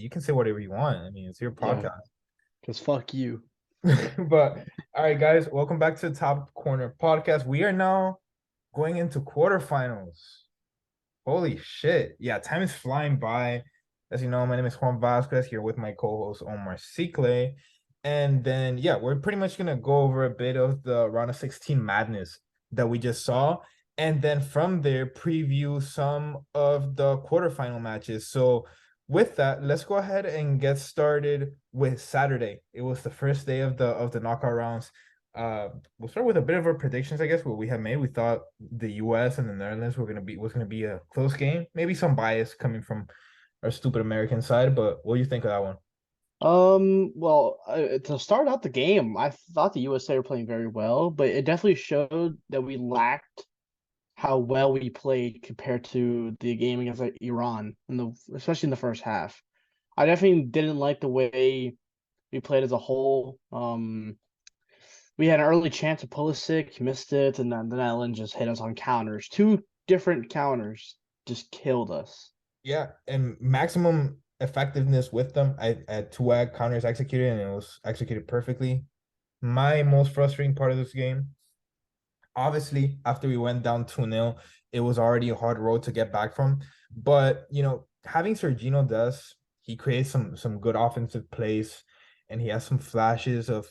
you can say whatever you want. I mean, it's your Yeah, podcast. because fuck you. But all right, guys, welcome back to the Top Corner Podcast. We are now going into quarterfinals. Holy shit. Yeah, time is flying by. As you know, my name is Juan Vasquez here with my co-host Omar Cicle. And then yeah, we're pretty much gonna go over a bit of the round of 16 madness that we just saw. And then from there, preview some of the quarterfinal matches. So with that, let's go ahead and get started with Saturday. It was the first day of the knockout rounds. We'll start with a bit of our predictions, I guess, what we have made. We thought the US and the Netherlands was gonna be a close game. Maybe some bias coming from our stupid American side, but what do you think of that one? Well, to start out the game, I thought the USA were playing very well, but it definitely showed that we lacked how well we played compared to the game against Iran especially in the first half. I definitely didn't like the way we played as a whole. We had an early chance to Pulisic, missed it, and then the Netherlands just hit us on counters. Two different counters just killed us. Yeah, and maximum effectiveness with them. I had two counters executed and it was executed perfectly. My most frustrating part of this game, obviously, after we went down 2-0, it was already a hard road to get back from. But having Sergino does, he creates some good offensive plays and he has some flashes of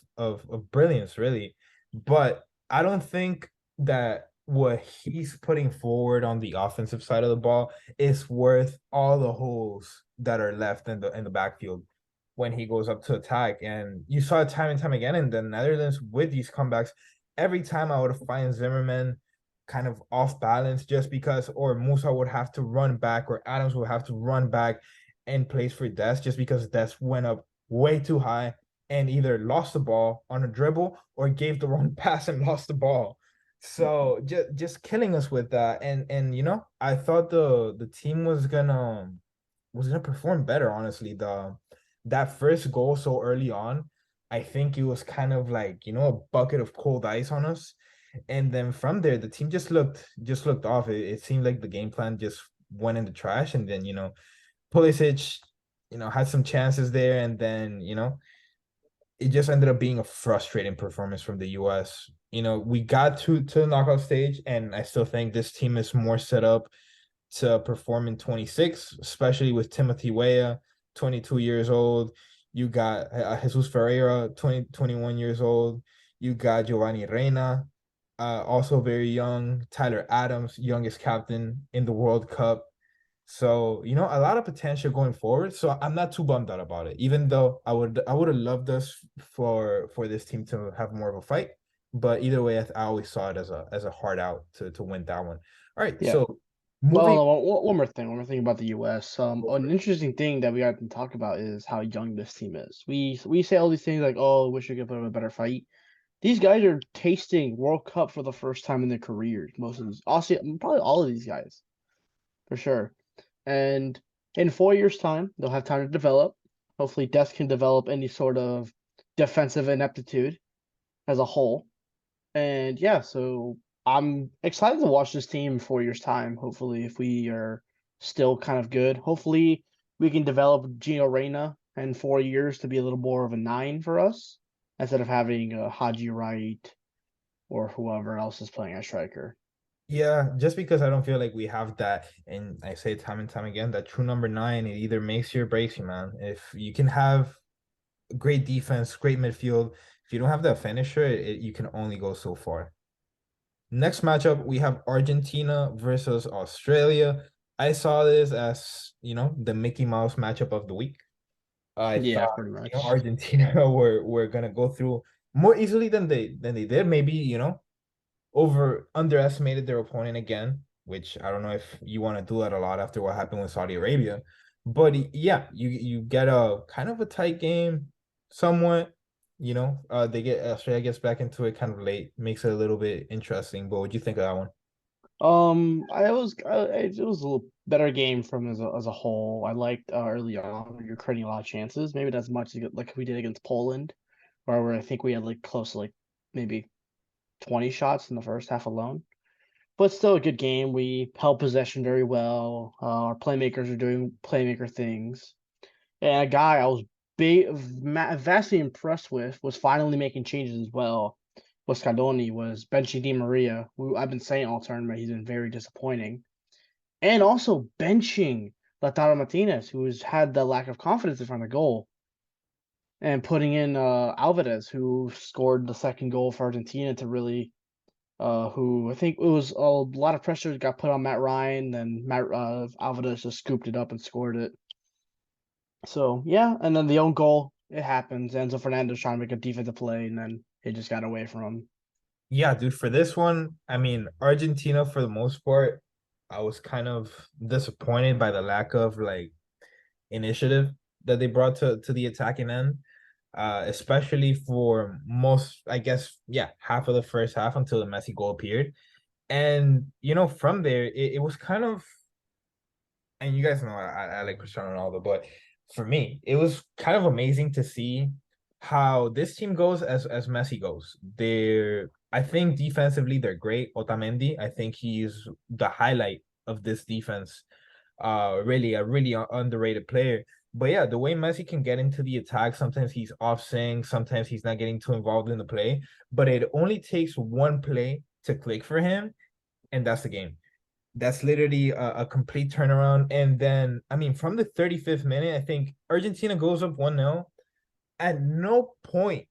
brilliance, really. But I don't think that what he's putting forward on the offensive side of the ball is worth all the holes that are left in the backfield when he goes up to attack. And you saw it time and time again in the Netherlands with these comebacks. Every time I would find Zimmerman kind of off balance just because, or Musa would have to run back, or Adams would have to run back and place for Des just because Des went up way too high and either lost the ball on a dribble or gave the wrong pass and lost the ball. So just killing us with that. And I thought the team was gonna perform better, honestly. That first goal so early on, I think it was kind of like, a bucket of cold ice on us. And then from there, the team just looked off. It seemed like the game plan just went in the trash. And then, Pulisic, had some chances there, and then, it just ended up being a frustrating performance from the US. We got to the knockout stage, and I still think this team is more set up to perform in 26, especially with Timothy Weah, 22 years old. You got Jesus Ferreira, 21 years old. You got Giovanni Reina, also very young. Tyler Adams, youngest captain in the World Cup. So, a lot of potential going forward. So I'm not too bummed out about it, even though I would have loved us for this team to have more of a fight. But either way, I always saw it as a hard out to win that one. All right, Yeah. so Well, moving. no, one more thing about the U.S. An interesting thing that we got to talk about is how young this team is. We say all these things like, "Oh, wish we could put up a better fight." These guys are tasting World Cup for the first time in their careers. Most of these, also, probably all of these guys, for sure. And in 4 years' time, they'll have time to develop. Hopefully, Death can develop any sort of defensive ineptitude as a whole. And yeah, so I'm excited to watch this team in 4 years' time. Hopefully, if we are still kind of good, hopefully we can develop Gino Reyna in 4 years to be a little more of a nine for us instead of having Haji Wright or whoever else is playing as striker. Yeah, just because I don't feel like we have that, and I say it time and time again, that true number nine, it either makes you or breaks you, man. If you can have great defense, great midfield, if you don't have that finisher, you can only go so far. Next matchup, we have Argentina versus Australia. I saw this as, the Mickey Mouse matchup of the week. I Yeah, thought, pretty much. Argentina were gonna go through more easily than they did. Maybe, underestimated their opponent again, which I don't know if you want to do that a lot after what happened with Saudi Arabia. But yeah, you get a kind of a tight game, somewhat. They get Australia gets back into it kind of late, makes it a little bit interesting. But what do you think of that one? It was a little better game from as a whole. I liked early on you're creating a lot of chances. Maybe not as much like we did against Poland, where I think we had like close to like maybe 20 shots in the first half alone. But still a good game. We held possession very well. Our playmakers are doing playmaker things. And a guy I was vastly impressed with was finally making changes as well. Was Scaloni was benching Di Maria, who I've been saying all tournament he's been very disappointing, and also benching Lautaro Martinez, who's had the lack of confidence in front of goal, and putting in Alvarez, who scored the second goal for Argentina to really who I think it was a lot of pressure got put on Matt Ryan, then Matt Alvarez just scooped it up and scored it. So yeah, and then the own goal, it happens. Enzo Fernandez trying to make a defensive play, and then it just got away from him. Yeah, dude, for this one, I mean, Argentina for the most part, I was kind of disappointed by the lack of like initiative that they brought to the attacking end. Especially for most, I guess, yeah, half of the first half until the Messi goal appeared. And from there, it was kind of, and you guys know I like Cristiano Ronaldo, but for me, it was kind of amazing to see how this team goes as Messi goes. I think defensively they're great. Otamendi, I think he's the highlight of this defense. Really a really underrated player. But yeah, the way Messi can get into the attack, sometimes he's off sync, sometimes he's not getting too involved in the play. But it only takes one play to click for him, and that's the game. That's literally a complete turnaround. And then, I mean, from the 35th minute, I think Argentina goes up 1-0. At no point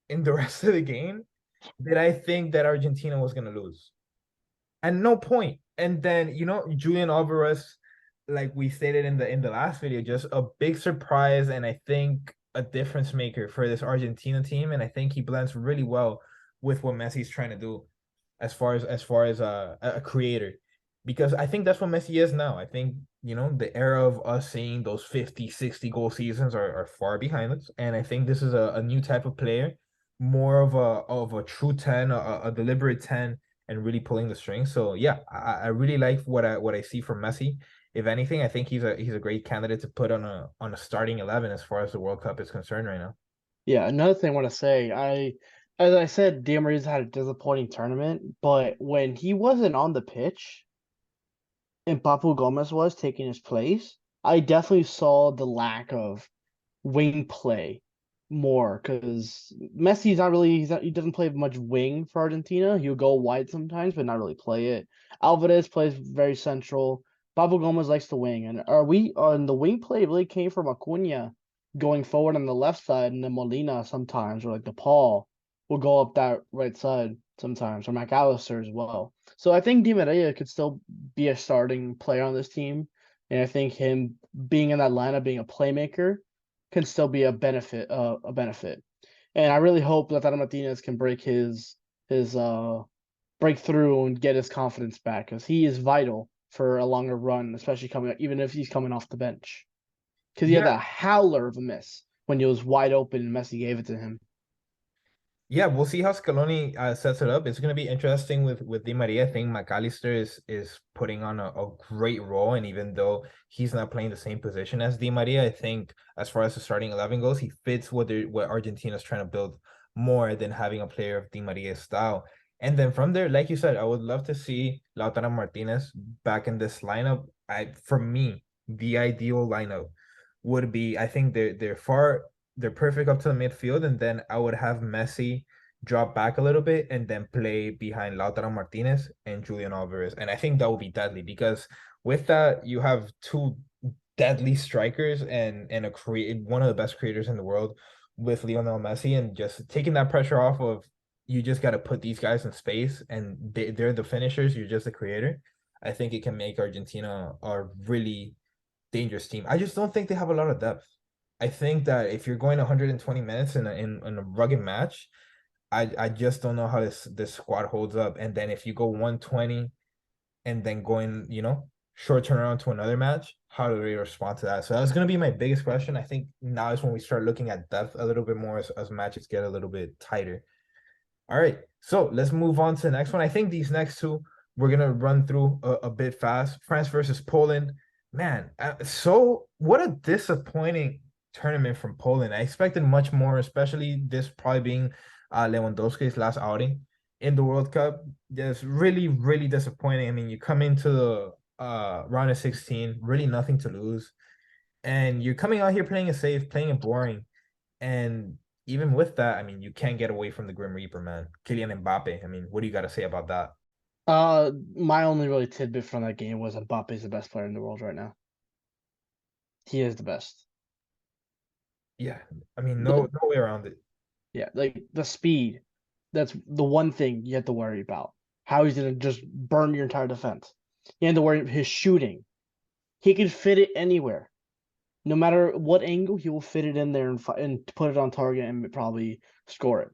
in the rest of the game did I think that Argentina was going to lose. At no point. And then, Julian Alvarez, like we stated in the last video, just a big surprise and I think a difference maker for this Argentina team. And I think he blends really well with what Messi's trying to do as far as a creator. Because I think that's what Messi is now. I think, the era of us seeing those 50, 60 goal seasons are far behind us. And I think this is a new type of player, more of a true 10, a deliberate 10, and really pulling the strings. So yeah, I really like what I see from Messi. If anything, I think he's a great candidate to put on a starting 11 as far as the World Cup is concerned right now. Yeah, another thing I want to say, as I said, Di Maria's had a disappointing tournament, but when he wasn't on the pitch and Papu Gomez was taking his place, I definitely saw the lack of wing play more because Messi's not really he doesn't play much wing for Argentina. He'll go wide sometimes, but not really play it. Alvarez plays very central. Pablo Gomez likes the wing, and are we on the wing play really came from Acuna going forward on the left side, and then Molina sometimes, or like the Paul will go up that right side sometimes, or McAllister as well. So I think Di Maria could still be a starting player on this team, and I think him being in that lineup, being a playmaker can still be a benefit. And I really hope that Lautaro Martinez can break his breakthrough and get his confidence back because he is vital for a longer run, especially coming even if he's coming off the bench. Because he had Yeah, that howler of a miss when he was wide open and Messi gave it to him. yeah, we'll see how Scaloni sets it up. It's going to be interesting with Di Maria. I think McAllister is putting on a great role, and even though he's not playing the same position as Di Maria, I think as far as the starting 11 goes, he fits what Argentina's trying to build more than having a player of Di Maria's style. And then from there, like you said, I would love to see Lautaro Martinez back in this lineup. For me, the ideal lineup would be, I think they're perfect up to the midfield, and then I would have Messi drop back a little bit and then play behind Lautaro Martinez and Julian Alvarez. And I think that would be deadly because with that, you have two deadly strikers and one of the best creators in the world with Lionel Messi, and just taking that pressure off of you just got to put these guys in space and they're the finishers, you're just the creator. I think it can make Argentina a really dangerous team. I just don't think they have a lot of depth. I think that if you're going 120 minutes in a rugged match, I just don't know how this squad holds up. And then if you go 120 and then going, short turnaround to another match, how do they respond to that? So that's gonna be my biggest question. I think now is when we start looking at depth a little bit more as matches get a little bit tighter. All right, so let's move on to the next one. I think these next two we're gonna run through a bit fast. France versus Poland. Man, so what a disappointing tournament from Poland. I expected much more, especially this probably being Lewandowski's last outing in the World Cup. Just really, really disappointing. I mean, you come into the round of 16, really nothing to lose. And you're coming out here playing it safe, playing it boring. And even with that, I mean, you can't get away from the Grim Reaper, man. Kylian Mbappe. I mean, what do you got to say about that? My only really tidbit from that game was Mbappe is the best player in the world right now. He is the best. Yeah, I mean, The no way around it. Yeah, like the speed. That's the one thing you have to worry about. How he's gonna just burn your entire defense. You have to worry about his shooting. He can fit it anywhere. No matter what angle, he will fit it in there and put it on target and probably score it.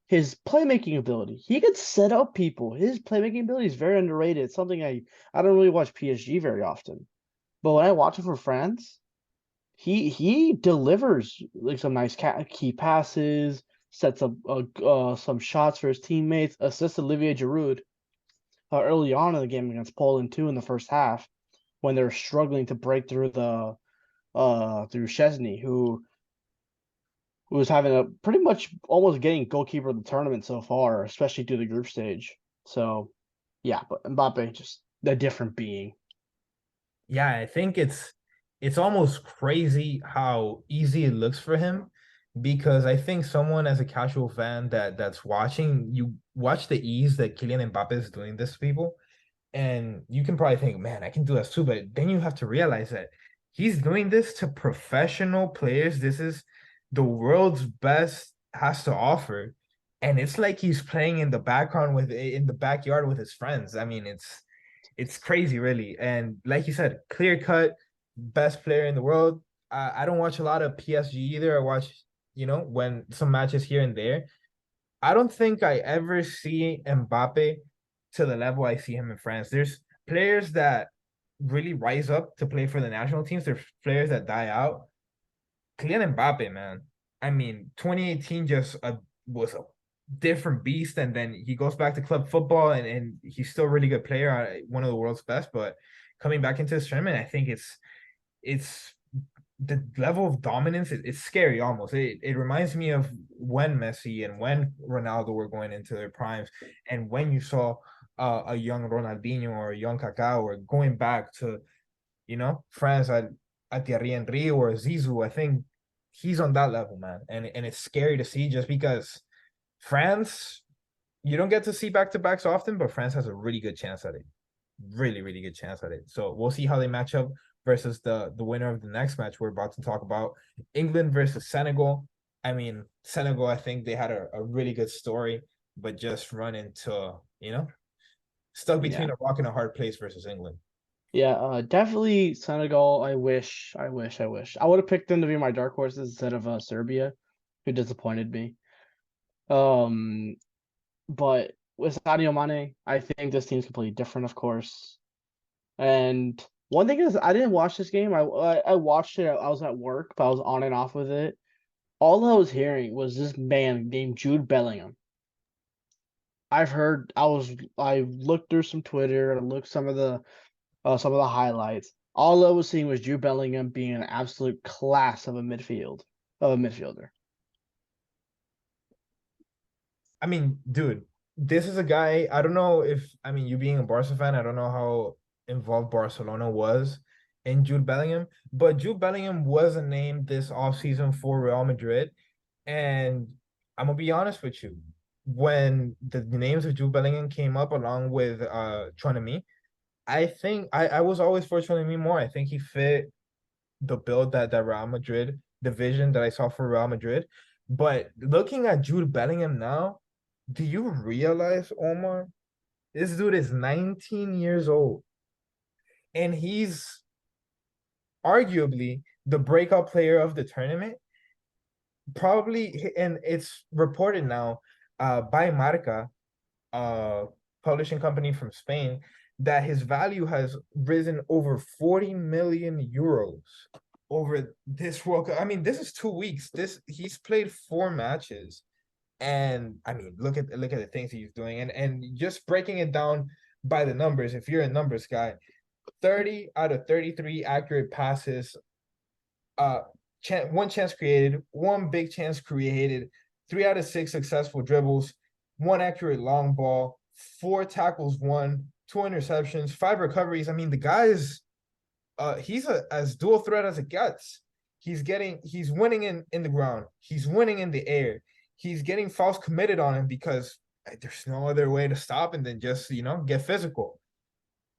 His playmaking ability, he could set up people. His playmaking ability is very underrated. It's something I don't really watch PSG very often, but when I watch it for France, he delivers like some nice key passes, sets up some shots for his teammates, assists Olivier Giroud early on in the game against Poland too in the first half when they were struggling to break through the through Chesney, who was having a pretty much almost getting goalkeeper of the tournament so far, especially through the group stage. So yeah, but Mbappe just a different being. Yeah, I think it's almost crazy how easy it looks for him because I think someone as a casual fan that's watching, you watch the ease that Kylian Mbappe is doing this to people, and you can probably think, man, I can do that too, but then you have to realize that he's doing this to professional players. This is the world's best has to offer. And it's like he's playing in the background with in the backyard with his friends. I mean, it's crazy, really. And like you said, clear cut, best player in the world. I don't watch a lot of PSG either. I watch, when some matches here and there. I don't think I ever see Mbappe to the level I see him in France. There's players that really rise up to play for the national teams. There's players that die out. Kylian Mbappe, man. I mean, 2018 just was a different beast, and then he goes back to club football, and he's still a really good player, one of the world's best. But coming back into this tournament, I think it's the level of dominance. It's scary almost. It reminds me of when Messi and when Ronaldo were going into their primes, and when you saw a young Ronaldinho or a young Kaká or going back to France at Thierry Henry or Zizou. I think he's on that level, man. And it's scary to see just because France, you don't get to see back to backs often, but France has a really good chance at it. Really, really good chance at it. So we'll see how they match up versus the winner of the next match we're about to talk about. England versus Senegal. I mean, Senegal, I think they had a really good story, but just run into, stuck between Yeah. a rock and a hard place versus England. Yeah, definitely Senegal. I wish. I would have picked them to be my dark horses instead of Serbia, who disappointed me. Um, but with Sadio Mane, I think this team's completely different, of course. And one thing is, I didn't watch this game. I watched it. I was at work, but I was on and off with it. All I was hearing was this man named Jude Bellingham. I looked through some Twitter and looked some of the highlights. All I was seeing was Jude Bellingham being an absolute class of a midfielder. I mean, dude, this is a guy. I don't know if I mean you being a Barca fan. I don't know how involved Barcelona was in Jude Bellingham, but Jude Bellingham wasn't named this offseason for Real Madrid. And I'm gonna be honest with you, when the names of Jude Bellingham came up along with Tchouaméni, I think I was always for Tchouaméni more. I think he fit the build that Real Madrid, the vision that I saw for Real Madrid. But looking at Jude Bellingham now, do you realize, Omar, this dude is 19 years old and he's arguably the breakout player of the tournament. Probably, and it's reported now by Marca, publishing company from Spain, that his value has risen over 40 million euros over this World Cup. I mean, this is 2 weeks. He's played 4 matches. And I mean, look at the things he's doing. And just breaking it down by the numbers, if you're a numbers guy, 30 out of 33 accurate passes, uh one chance created, one big chance created, 3 out of 6 successful dribbles, one accurate long ball, 4 tackles, 2 interceptions, 5 recoveries. I mean, the guy's he's as dual threat as it gets. He's winning in the ground. He's winning in the air. He's getting fouls committed on him because there's no other way to stop him than just get physical.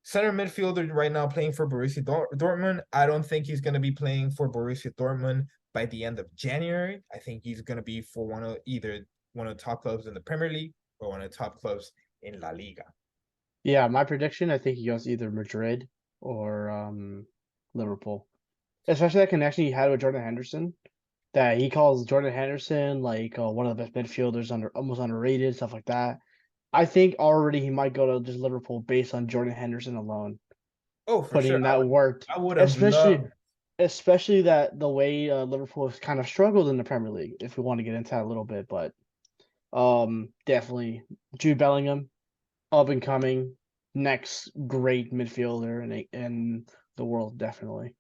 Center midfielder right now playing for Borussia Dortmund. I don't think he's going to be playing for Borussia Dortmund by the end of January. I think he's going to be for either one of the top clubs in the Premier League or one of the top clubs in La Liga. Yeah, my prediction, I think he goes either Madrid or Liverpool. Especially that connection he had with Jordan Henderson. That he calls Jordan Henderson like one of the best midfielders, almost underrated, stuff like that. I think already he might go to just Liverpool based on Jordan Henderson alone, Oh, for putting sure. in that work. I would have Especially loved. especially that the way Liverpool has kind of struggled in the Premier League, if we want to get into that a little bit, but definitely Jude Bellingham, up and coming, next great midfielder in the world, definitely.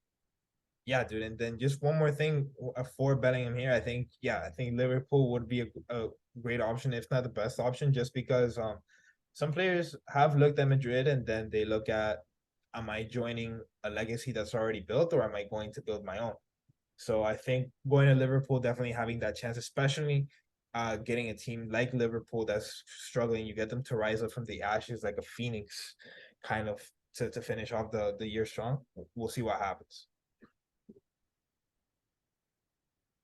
Yeah, dude. And then just one more thing for Bellingham here. I think Liverpool would be a great option, if not the best option, just because some players have looked at Madrid and then they look at, am I joining a legacy that's already built or am I going to build my own? So I think going to Liverpool, definitely having that chance, especially getting a team like Liverpool that's struggling, you get them to rise up from the ashes like a phoenix, kind of to finish off the year strong. We'll see what happens.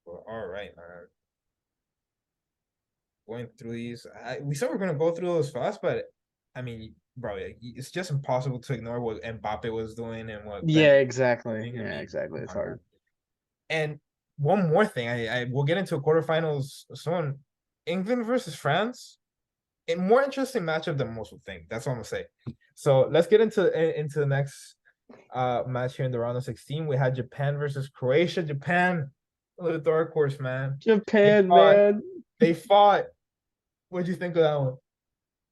All right, going through these. We said we're gonna go through those fast, but I mean, bro, it's just impossible to ignore what Mbappe was doing and what Ben. Yeah, exactly. I Yeah, mean, exactly. come It's on, man. hard. And one more thing, I we'll get into quarterfinals soon. England versus France, a more interesting matchup than most would think. That's what I'm gonna say. So let's get into the next match here in the round of 16. We had Japan versus Croatia. Japan, a little dark horse, man. They Japan, fought. man. They fought. What'd you think of that one?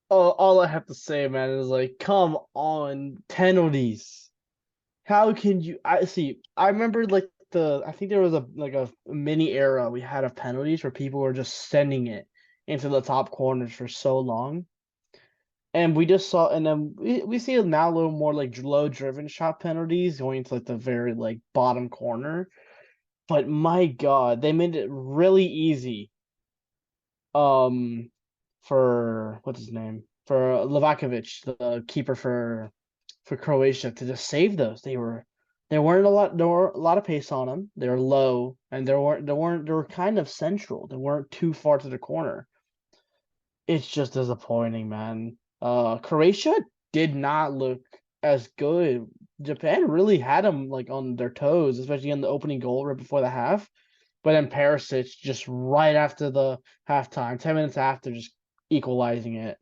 All I have to say, man, is like, come on, penalties. How can you? I see. I remember like I think there was a mini era we had of penalties where people were just sending it into the top corners for so long. And we just saw, and then we see it now a little more like low driven shot penalties going to like the very like bottom corner. But my God, they made it really easy. For what's his name? For Livakovic, the keeper for Croatia, to just save those. There weren't a lot there were a lot of pace on them. They were low and they were kind of central. They weren't too far to the corner. It's just disappointing, man. Croatia did not look as good. Japan really had them like on their toes, especially in the opening goal right before the half. But then Perisic just right after the halftime, 10 minutes after, just equalizing it.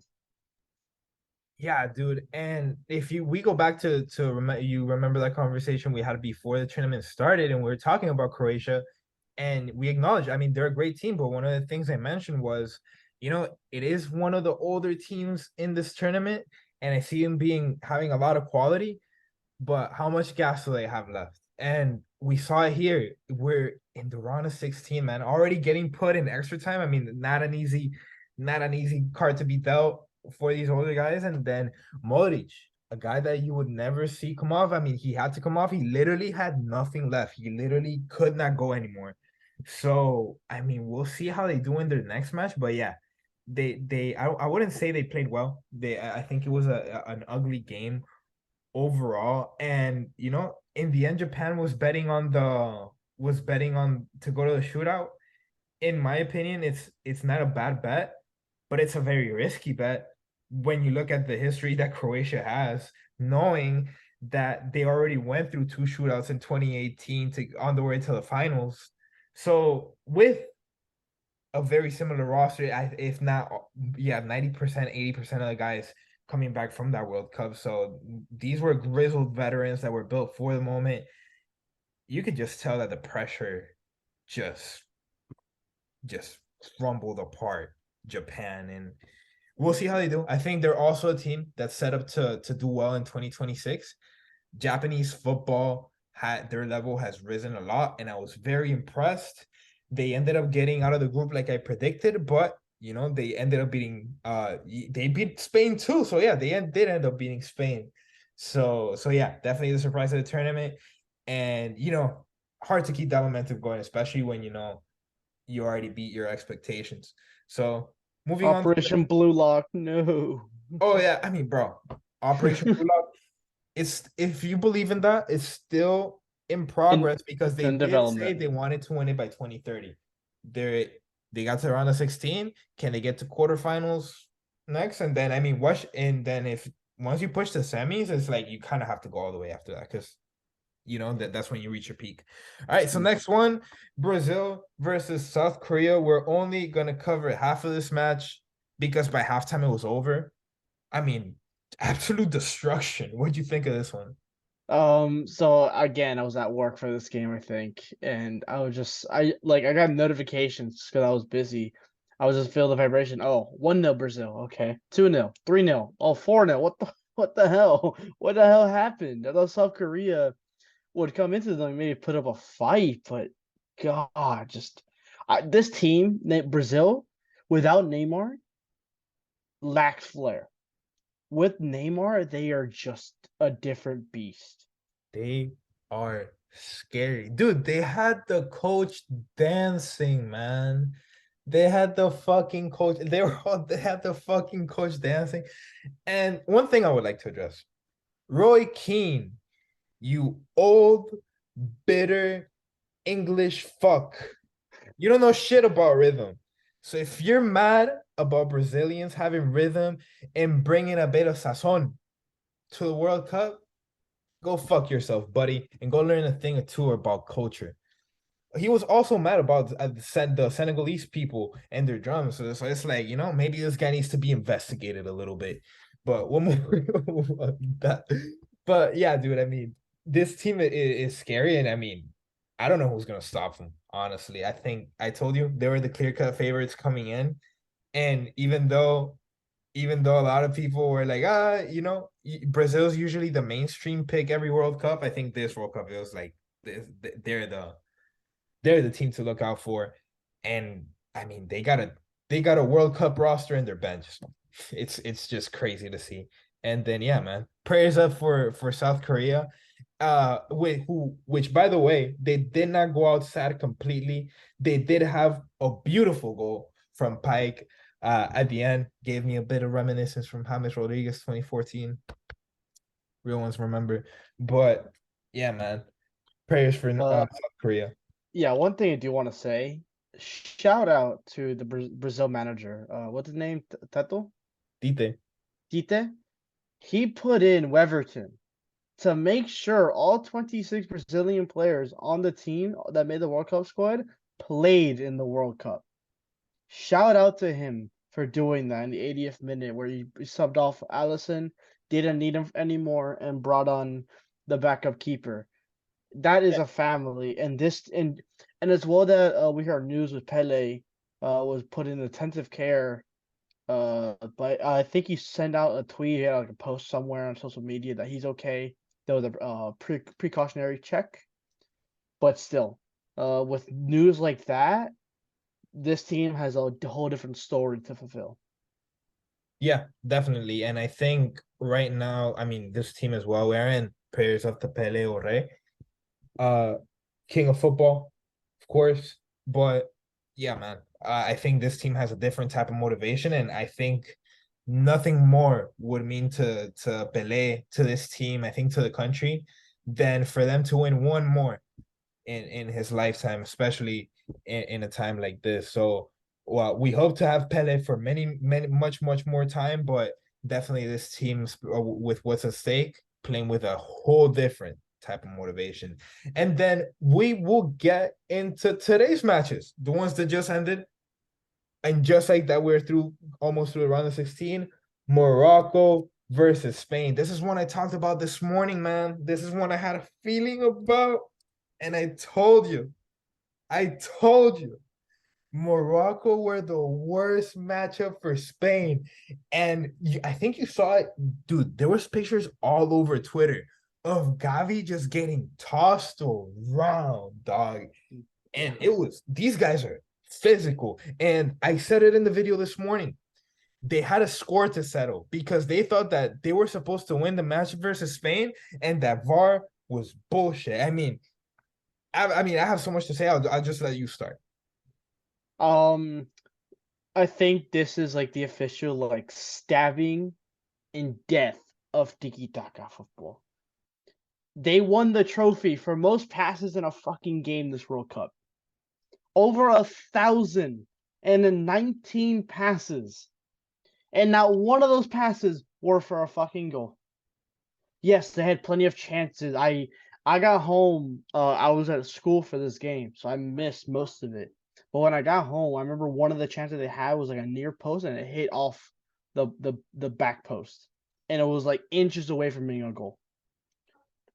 Yeah, dude. And if we go back you remember that conversation we had before the tournament started, and we were talking about Croatia, and we acknowledged, I mean, they're a great team, but one of the things I mentioned was, it is one of the older teams in this tournament, and I see them having a lot of quality, but how much gas do they have left? And we saw it here. We're in the round of 16, man, already getting put in extra time. I mean, not an easy card to be dealt for these older guys. And then Modric, a guy that you would never see come off. I mean, he had to come off. He literally had nothing left. He literally could not go anymore. So, I mean, we'll see how they do in their next match. But yeah, I wouldn't say they played well. I think it was an ugly game overall. And in the end, Japan was betting on to go to the shootout. In my opinion, it's not a bad bet, but it's a very risky bet when you look at the history that Croatia has, knowing that they already went through two shootouts in 2018 to on the way to the finals. So with a very similar roster, if not, yeah, 90%, 80% of the guys coming back from that World Cup. So these were grizzled veterans that were built for the moment. You could just tell that the pressure just just crumbled apart Japan, and we'll see how they do. I think they're also a team that's set up to do well in 2026. Japanese football had their level has risen a lot, and I was very impressed. They ended up getting out of the group like I predicted, but they ended up beating they beat Spain too. So yeah, did end up beating Spain. So yeah, definitely the surprise of the tournament. And hard to keep that momentum going, especially when you already beat your expectations. So moving on to Operation Blue Lock, no. oh yeah, I mean, bro, Operation Blue Lock. It's if you believe in that, it's still in In progress because it's they in did say development. they wanted to win it by 2030. They got to around the 16. Can they get to quarterfinals next? And then I mean, and then if once you push the semis, it's like you kind of have to go all the way after that because that's when you reach your peak. All right, so next one, Brazil versus South Korea. We're only gonna cover half of this match because by halftime it was over. I mean, absolute destruction. What'd you think of this one? So again, I was at work for this game, I think, and I got notifications because I was busy. I was just feel the vibration. Oh, 1-0 Brazil. Okay. 2-0, 3-0. Oh, 4-0. What the hell? What the hell happened? I thought South Korea would come into them and maybe put up a fight, but God, this team, Brazil, without Neymar, lacks flair. With Neymar, they are just a different beast. They are scary. Dude, they had the coach dancing, man. They had the fucking coach. They had the fucking coach dancing. And one thing I would like to address. Roy Keane, you old, bitter English fuck. You don't know shit about rhythm. So if you're mad about Brazilians having rhythm and bringing a bit of sazon to the World Cup, go fuck yourself, buddy, and go learn a thing or two about culture. He was also mad about the Senegalese people and their drums. So it's like, maybe this guy needs to be investigated a little bit. But one more that. But yeah, dude, I mean, this team is scary. And I mean, I don't know who's going to stop them, honestly. I think I told you they were the clear cut favorites coming in. And even though a lot of people were like, Brazil's usually the mainstream pick every World Cup. I think this World Cup, it was like, they're the team to look out for. And I mean, they got a World Cup roster in their bench. It's just crazy to see. And then yeah, man, prayers up for South Korea. Which by the way, they did not go outside completely. They did have a beautiful goal from Pike. At the end, gave me a bit of reminiscence from James Rodriguez 2014. Real ones remember. But yeah, man, prayers for Uh, South Korea. yeah, one thing I do want to say, shout out to the Brazil manager. What's his name? Teto? Tite. Tite? He put in Weverton to make sure all 26 Brazilian players on the team that made the World Cup squad played in the World Cup. Shout out to him for doing that in the 80th minute where he subbed off Allison, didn't need him anymore, and brought on the backup keeper. That is a family, and as well that we heard news with Pele was put in intensive care. But I think he sent out a tweet, he had like a post somewhere on social media that he's okay. There was a precautionary check, but still, with news like that, this team has a whole different story to fulfill. Yeah, definitely. And I think right now, I mean, this team as well, we're in prayers of Pele Orre, uh, king of football, of course. But yeah, man, I think this team has a different type of motivation, and I think nothing more would mean to Pele, to this team, I think to the country, than for them to win one more in his lifetime, especially in a time like this. So, well, we hope to have Pele for many, much more time, but definitely this team's with what's at stake, playing with a whole different type of motivation. And then we will get into today's matches, the ones that just ended. And just like that, we're almost through the round of 16. Morocco versus Spain. This is one I talked about this morning, man. This is one I had a feeling about. And I told you, Morocco were the worst matchup for Spain. And I think you saw it, dude. There was pictures all over Twitter of Gavi just getting tossed around, dog. And these guys are physical. And I said it in the video this morning. They had a score to settle because they thought that they were supposed to win the match versus Spain, and that VAR was bullshit. I mean, I have so much to say. I'll just let you start. Um, I think this is like the official like stabbing and death of tiki taka football. They won the trophy for most passes in a fucking game this World Cup. Over 1,019 passes. And not one of those passes were for a fucking goal. Yes, they had plenty of chances. I got home. I was at school for this game, so I missed most of it. But when I got home, I remember one of the chances they had was like a near post, and it hit off the back post, and it was like inches away from being a goal.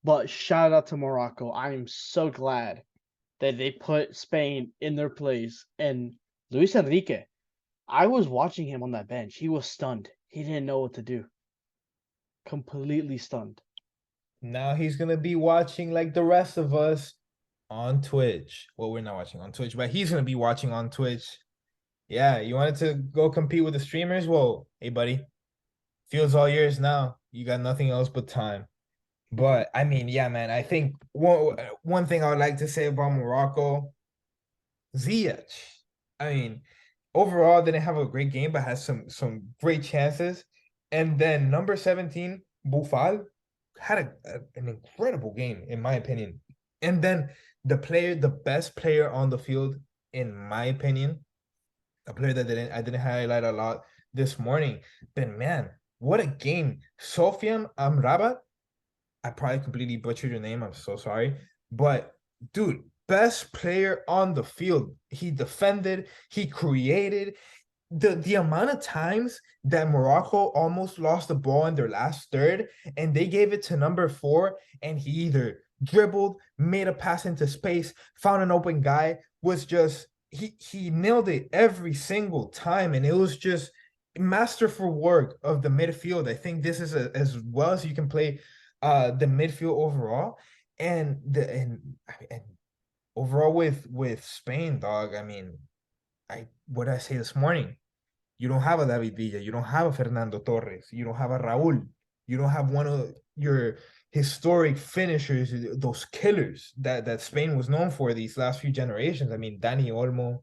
But shout out to Morocco. I am so glad that they put Spain in their place. And Luis Enrique, I was watching him on that bench. He was stunned. He didn't know what to do. Completely stunned. Now he's gonna be watching like the rest of us on Twitch. Well, we're not watching on Twitch, but he's gonna be watching on Twitch. Yeah, you wanted to go compete with the streamers? Well, hey buddy, field's all yours now. You got nothing else but time. But I mean, yeah, man. I think one thing I would like to say about Morocco, Ziyech. I mean, overall didn't have a great game, but has some great chances. And then number 17, Bufal, had an incredible game, in my opinion. And then the best player on the field, in my opinion, a player that I didn't highlight a lot this morning. But man, what a game. Sofian Amrabat. I probably completely butchered your name. I'm so sorry. But dude, best player on the field. He defended, he created. The amount of times that Morocco almost lost the ball in their last third and they gave it to number 4 and he either dribbled, made a pass into space, found an open guy, was just he nailed it every single time, and it was just masterful work of the midfield. I think this is as well as you can play the midfield overall. And overall with Spain, dog. I mean, what did I say this morning? You don't have a David Villa, you don't have a Fernando Torres, you don't have a Raúl, you don't have one of your historic finishers, those killers that Spain was known for these last few generations. I mean, Dani Olmo.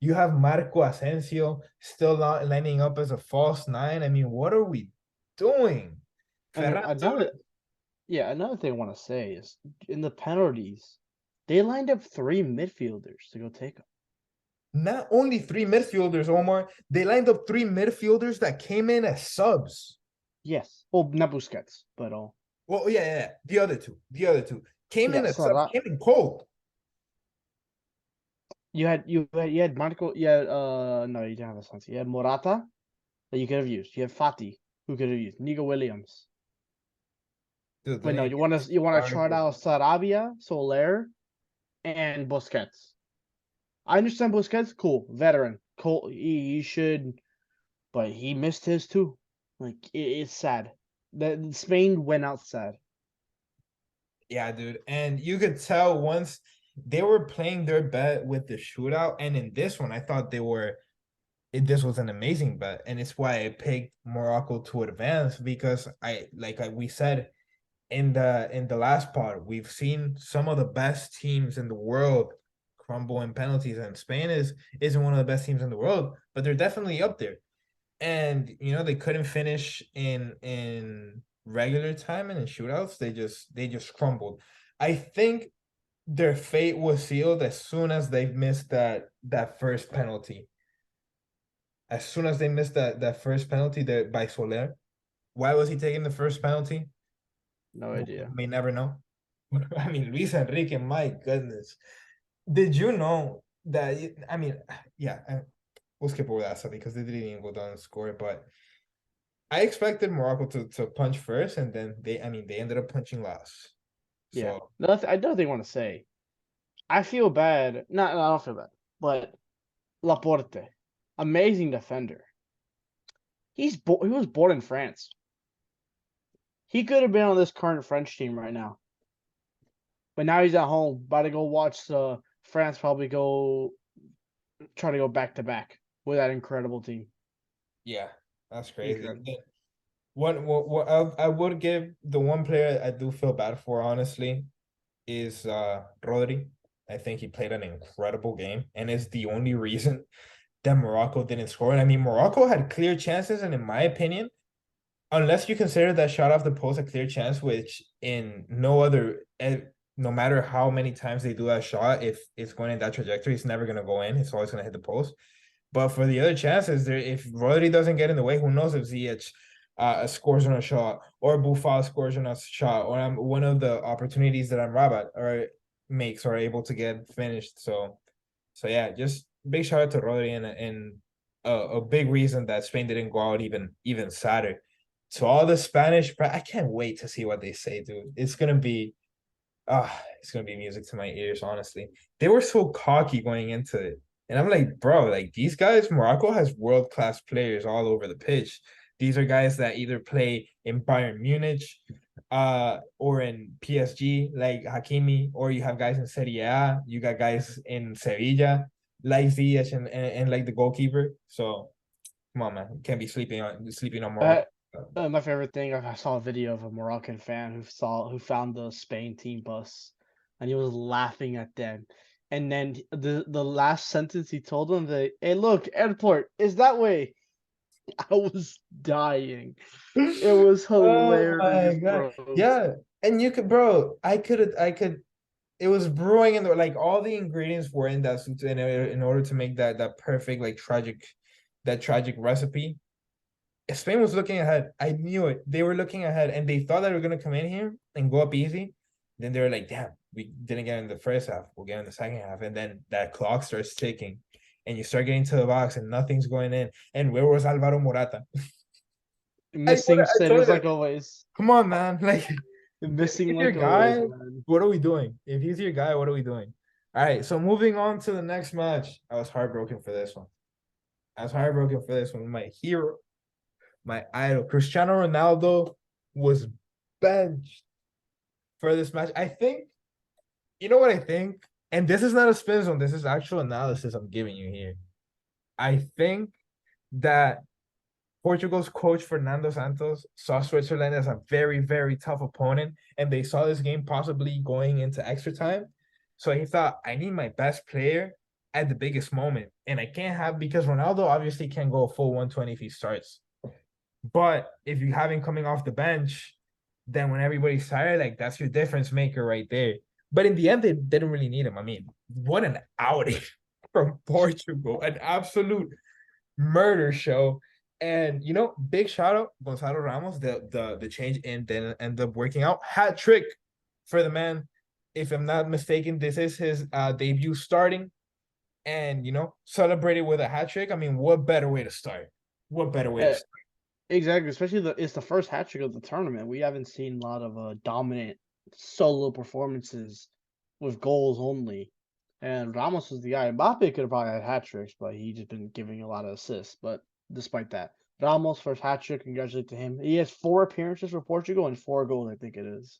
You have Marco Asensio still not lining up as a false nine. I mean, what are we doing? And Ferran another, yeah, another thing I want to say is in the penalties, they lined up three midfielders to go take them. Not only three midfielders, Omar, they lined up three midfielders that came in as subs. Yes. Well, not Busquets, but Well, yeah. The other two came in yeah. as subs, Sarah, came in cold. you had Marco. Yeah. No, you didn't have a sense. You had Morata that you could have used. You had Fati who could have used. Nico Williams. Dude, let But no, me you get want this to you want to chart article. out Sarabia, Soler, and Busquets. I understand Busquets, cool, veteran, cool. He should, but he missed his too. Like it's sad that Spain went out sad. Yeah, dude. And you could tell once they were playing their bet with the shootout. And in this one, I thought this was an amazing bet. And it's why I picked Morocco to advance because we said in the last part, we've seen some of the best teams in the world crumble in penalties, and Spain isn't one of the best teams in the world, but they're definitely up there. And they couldn't finish in regular time and in shootouts. They just crumbled. I think their fate was sealed as soon as they missed that first penalty. As soon as they missed that first penalty that by Soler. Why was he taking the first penalty? No We idea. may never know. I mean, Luis Enrique, my goodness. Did you know that? I mean, yeah, we'll skip over that stuff because they didn't even go down and score it. But I expected Morocco to punch first, and then they ended up punching last. Yeah, So another thing I want to say. I feel bad. Not, I don't feel bad, but Laporte, amazing defender. He was born in France. He could have been on this current French team right now. But now he's at home, about to go watch France probably go try to go back to back with that incredible team. yeah, that's crazy. Incredible. what I would give the one player I do feel bad for, honestly, is Rodri. I think he played an incredible game and is the only reason that Morocco didn't score. And I mean, Morocco had clear chances, and in my opinion, unless you consider that shot off the post a clear chance, which in no other, no matter how many times they do that shot, if it's going in that trajectory, it's never going to go in. It's always going to hit the post. But for the other chances, there, if Rodri doesn't get in the way, who knows if Ziyech scores on a shot or Buffal scores on a shot or one of the opportunities that Amrabat or makes are able to get finished. So yeah, just big shout out to Rodri and a big reason that Spain didn't go out even sadder. To all the Spanish, I can't wait to see what they say, dude. It's gonna be music to my ears, honestly. They were so cocky going into it. And I'm like, bro, like these guys, Morocco has world-class players all over the pitch. These are guys that either play in Bayern Munich, or in PSG, like Hakimi, or you have guys in Serie A, you got guys in Sevilla, like Ziyech and like the goalkeeper. So come on, man. You can't be sleeping on Morocco. Uh, my favorite thing, I saw a video of a Moroccan fan who found the Spain team bus, and he was laughing at them. And then the last sentence he told them that, "Hey, look, airport is that way." I was dying. It was Oh my hilarious, God. bro. Yeah. And you could, bro, I could, it was brewing in the, like all the ingredients were in that soup in order to make that perfect, like tragic recipe. Spain was looking ahead. I knew it. They were looking ahead and they thought that they were going to come in here and go up easy. Then they were like, damn, we didn't get in the first half. We'll get in the second half. And then that clock starts ticking and you start getting to the box and nothing's going in. And where was Alvaro Morata? Missing I told sitters you, like always. come on, man. Like, if Missing he's your like always, guy, man. what are we doing? If he's your guy, what are we doing? All right. So moving on to the next match. I was heartbroken for this one. I was heartbroken for this one. My hero, my idol, Cristiano Ronaldo, was benched for this match. I think, you know what I think? And this is not a spin zone, this is actual analysis I'm giving you here. I think that Portugal's coach Fernando Santos saw Switzerland as a very, very tough opponent, and they saw this game possibly going into extra time. So he thought, I need my best player at the biggest moment. And I can't have, because Ronaldo obviously can go full 120 if he starts. But if you have him coming off the bench, then when everybody's tired, like that's your difference maker right there. But in the end, they didn't really need him. I mean, what an outing from Portugal, an absolute murder show. And big shout out Gonzalo Ramos, the change in then ended up working out. Hat trick for the man. If I'm not mistaken, this is his debut starting, and celebrated with a hat trick. I mean, what better way to start? What better way to Uh, start? exactly, especially it's the first hat trick of the tournament. We haven't seen a lot of dominant solo performances with goals only. And Ramos was the guy. Mbappe could have probably had hat tricks, but he just been giving a lot of assists. But despite that, Ramos first hat trick. Congratulate to him. He has 4 appearances for Portugal and 4 goals, I think it is.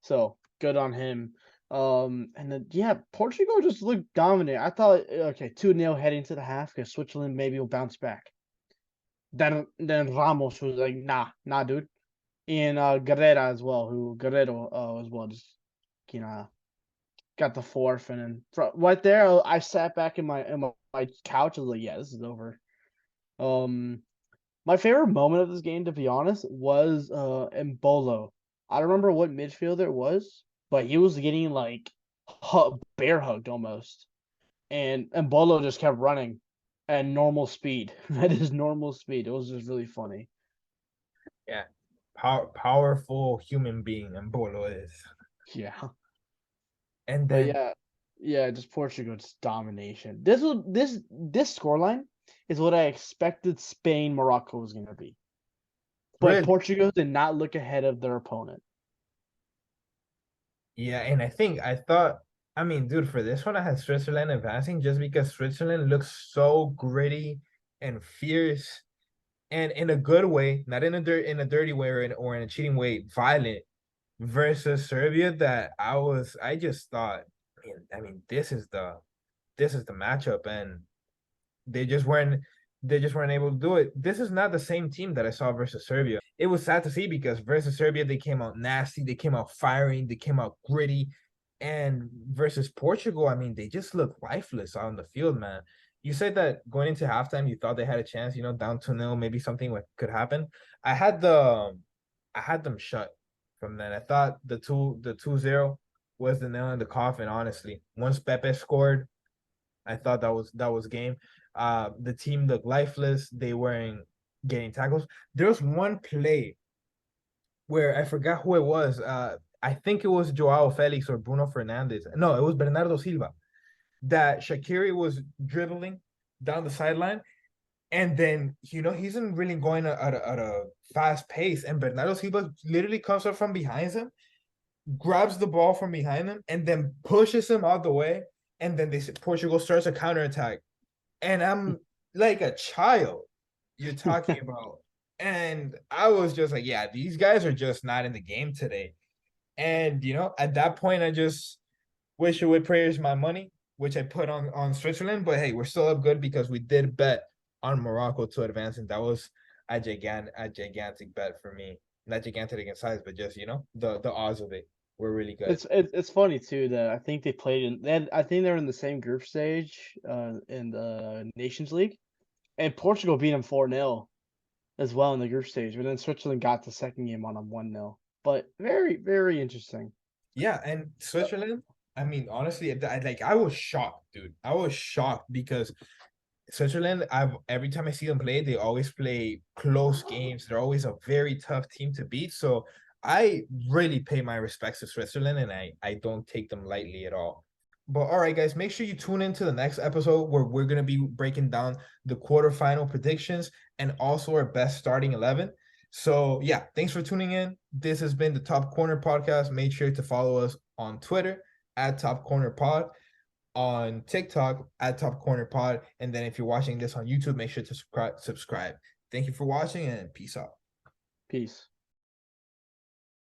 So good on him. And then yeah, Portugal just looked dominant. I thought okay, 2-0 heading to the half because Switzerland maybe will bounce back. Then Ramos was like, nah, dude. And Guerrera as well, who Guerrero as well just you know got the fourth, and then right there I sat back in my couch. I was like, yeah, this is over. Um, my favorite moment of this game, to be honest, was Embolo. I don't remember what midfielder it was, but he was getting like bear hugged almost, and Embolo just kept running at normal speed, at his normal speed. It was just really funny. Yeah, powerful human being, and Bolo is. Yeah, And but then yeah, just Portugal's domination. This scoreline is what I expected Spain Morocco was gonna be, but really, Portugal did not look ahead of their opponent. yeah, and I thought, I mean, dude, for this one, I had Switzerland advancing just because Switzerland looks so gritty and fierce, and in a good way, not in a dirty way or in a cheating way, violent versus Serbia. That I just thought, I mean, this is the matchup, and they just weren't. They just weren't able to do it. This is not the same team that I saw versus Serbia. It was sad to see because versus Serbia, they came out nasty, they came out firing, they came out gritty. And versus Portugal, I mean, they just looked lifeless on the field, man. You said that going into halftime, you thought they had a chance, down 2-0, maybe something could happen. I had them shut from then. I thought the 2-0 was the nail in the coffin, honestly. Once Pepe scored, I thought that was game. The team looked lifeless. They weren't getting tackles. There was one play where I forgot who it was. I think it was Joao Felix or Bruno Fernandez. No, it was Bernardo Silva. That Shaqiri was dribbling down the sideline, and then he's not really going at a fast pace, and Bernardo Silva literally comes up from behind him, grabs the ball from behind him, and then pushes him out the way, and then Portugal starts a counterattack. And I'm like a child you're talking about. And I was just like, yeah, these guys are just not in the game today. And at that point, I just wish away prayers my money, which I put on Switzerland. But hey, we're still up good because we did bet on Morocco to advance, and that was a gigantic bet for me. Not gigantic in size, but just the odds of it were really good. It's funny too that I think they played in. I think they're in the same group stage in the Nations League, and Portugal beat them 4-0 as well in the group stage. But then Switzerland got the second game on them 1-0. But very very interesting. Yeah, and Switzerland, I mean, honestly, I was shocked, dude. I was shocked because Switzerland, every time I see them play, they always play close games. They're always a very tough team to beat. So I really pay my respects to Switzerland, and I don't take them lightly at all. But all right, guys, make sure you tune into the next episode where we're gonna be breaking down the quarterfinal predictions and also our best starting 11. So yeah, thanks for tuning in. This has been the Top Corner Podcast. Make sure to follow us on Twitter at Top Corner Pod, on TikTok at Top Corner Pod, and then if you're watching this on YouTube, make sure to subscribe. Thank you for watching, and peace out. Peace.